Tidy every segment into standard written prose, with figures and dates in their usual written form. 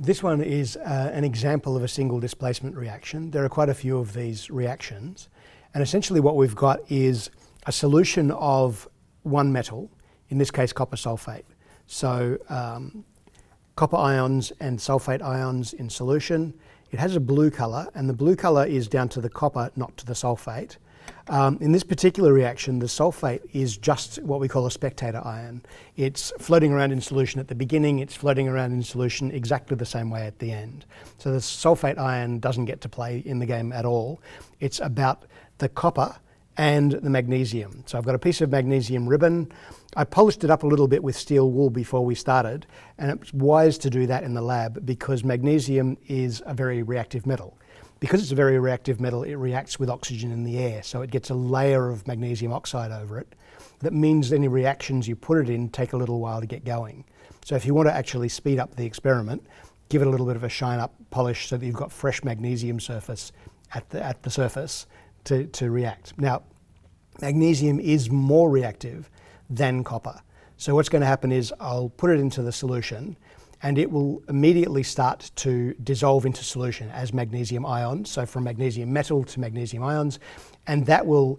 This one is an example of a single displacement reaction. There are quite a few of these reactions. And essentially what we've got is a solution of one metal, in this case copper sulfate. So copper ions and sulfate ions in solution. It has a blue colour, and the blue colour is down to the copper, not to the sulfate. In this particular reaction, the sulfate is just what we call a spectator ion. It's floating around in solution at the beginning, it's floating around in solution exactly the same way at the end. So the sulfate ion doesn't get to play in the game at all. It's about the copper and the magnesium. So I've got a piece of magnesium ribbon. I polished it up a little bit with steel wool before we started, and it's wise to do that in the lab because magnesium is a very reactive metal. Because it's a very reactive metal, it reacts with oxygen in the air, so it gets a layer of magnesium oxide over it. That means any reactions you put it in take a little while to get going. So if you want to actually speed up the experiment, give it a little bit of a shine up polish so that you've got fresh magnesium surface at the surface to react. Now, magnesium is more reactive than copper. So what's going to happen is I'll put it into the solution and it will immediately start to dissolve into solution as magnesium ions, so from magnesium metal to magnesium ions, and that will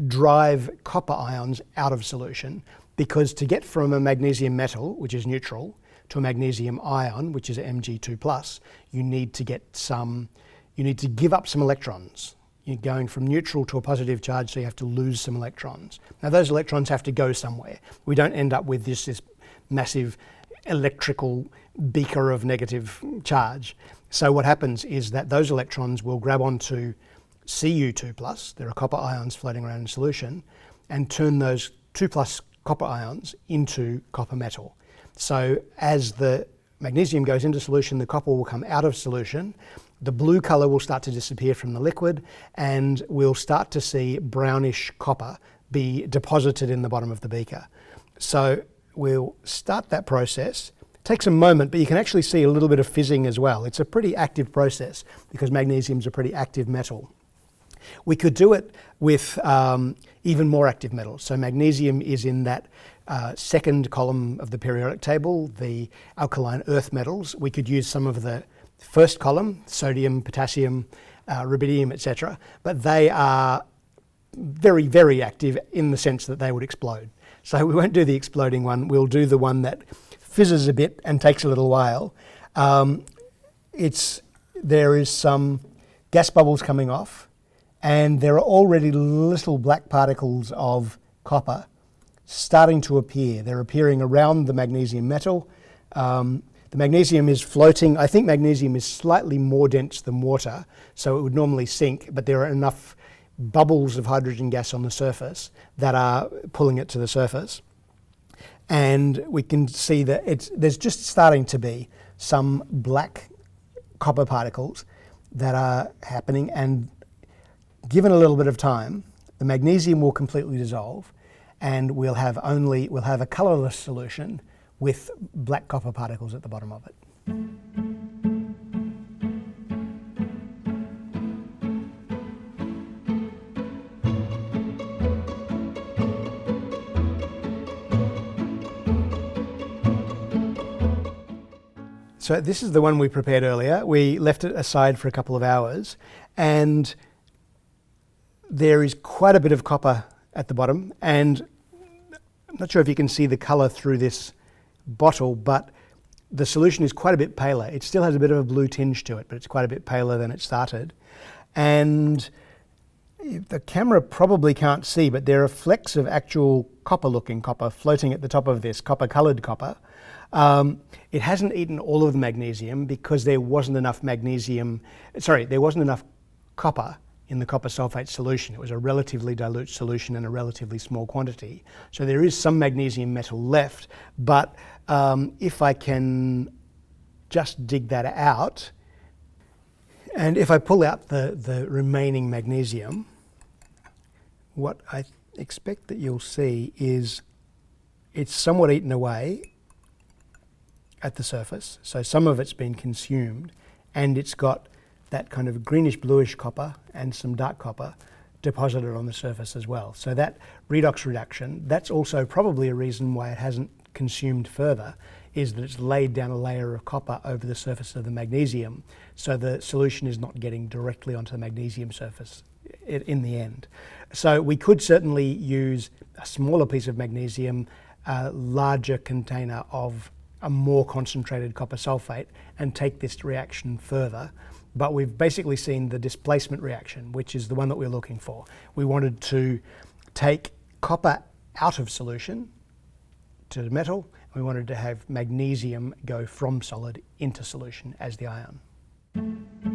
drive copper ions out of solution, because to get from a magnesium metal, which is neutral, to a magnesium ion, which is Mg2+, you need to give up some electrons. You're going from neutral to a positive charge, so you have to lose some electrons. Now those electrons have to go somewhere. We don't end up with this massive electrical beaker of negative charge. So what happens is that those electrons will grab onto Cu2+, there are copper ions floating around in solution, and turn those 2+ copper ions into copper metal. So as the magnesium goes into solution, the copper will come out of solution, the blue colour will start to disappear from the liquid, and we'll start to see brownish copper be deposited in the bottom of the beaker. So we'll start that process. It takes a moment, but you can actually see a little bit of fizzing as well. It's a pretty active process because magnesium is a pretty active metal. We could do it with even more active metals. So magnesium is in that second column of the periodic table, the alkaline earth metals. We could use some of the first column, sodium, potassium, rubidium, etc. But they are very, very active in the sense that they would explode. So we won't do the exploding one, we'll do the one that fizzes a bit and takes a little while. There is some gas bubbles coming off, and there are already little black particles of copper starting to appear. They're appearing around the magnesium metal. The magnesium is floating. I think magnesium is slightly more dense than water, so it would normally sink, but there are enough bubbles of hydrogen gas on the surface that are pulling it to the surface. And we can see that there's just starting to be some black copper particles that are happening, and given a little bit of time, the magnesium will completely dissolve and we'll have a colourless solution with black copper particles at the bottom of it. So this is the one we prepared earlier. We left it aside for a couple of hours, and there is quite a bit of copper at the bottom, and I'm not sure if you can see the colour through this bottle, but the solution is quite a bit paler. It still has a bit of a blue tinge to it, but it's quite a bit paler than it started. And the camera probably can't see, but there are flecks of actual copper-looking copper floating at the top of this, copper-coloured copper. It hasn't eaten all of the magnesium because there wasn't enough copper in the copper sulfate solution. It was a relatively dilute solution in a relatively small quantity. So there is some magnesium metal left, but if I can just dig that out, and if I pull out the remaining magnesium, what I expect that you'll see is it's somewhat eaten away at the surface. So some of it's been consumed, and it's got that kind of greenish bluish copper and some dark copper deposited on the surface as well. So that redox reduction, that's also probably a reason why it hasn't consumed further, is that it's laid down a layer of copper over the surface of the magnesium, so the solution is not getting directly onto the magnesium surface in the end. So we could certainly use a smaller piece of magnesium, a larger container of a more concentrated copper sulfate, and take this reaction further. But we've basically seen the displacement reaction, which is the one that we're looking for. We wanted to take copper out of solution to the metal. We wanted to have magnesium go from solid into solution as the ion.